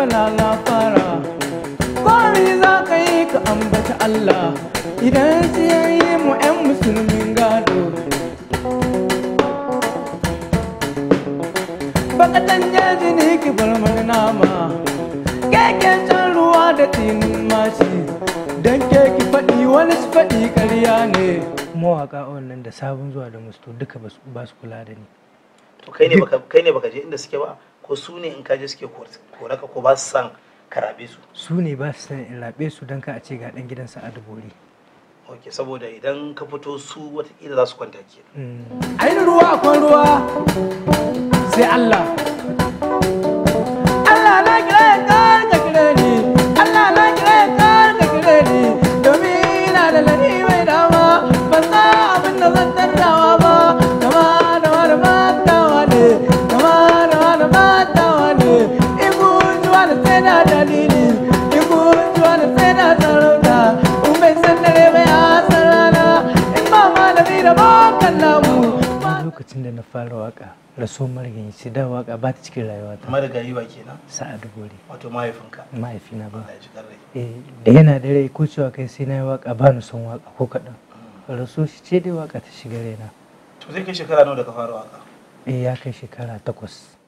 bana na fara kwari za ka yi ka ambaci Allah idan sai yi mu 'yan musulmin gado bakatan yaji ne ki bar mana nama keken can ruwa da tinin mashi don keki faɗi wani su faɗi ƙarya ne mawaƙa wannan da sabon zuwa da musto duka ba su kula da ni. To kai ne baka je inda suke ba ko su ne in kaje suke koraka ko ba su san karabe su? Su ne ba su san in rabe su don ka a ce ga dan gidan Sa'adu Bori. Ok, saboda idan ka fito su watakila za su kwanta ke. Ainihin ruwa akwai ruwa sai Allah. Allah na kira ya kar ka kire ni, Allah na kira ya kar ka kire ni, domin ina da lani mai dama ban san abin da zan tattawa ba. Lokacin da na fara waka raso marigayi sai da waka ba ta cikin rayuwa ta. Marigayi ba kenan? Sa'adu Bori. Wato mahaifinka? Mahaifina ba. Da yana da rai ko cewa kai sai na yi waka ba ni son waka ko kaɗan. Raso shi ce dai waka ta shiga raina. To zai kai shekara nawa da ka fara waka? Ya kai shekara 8.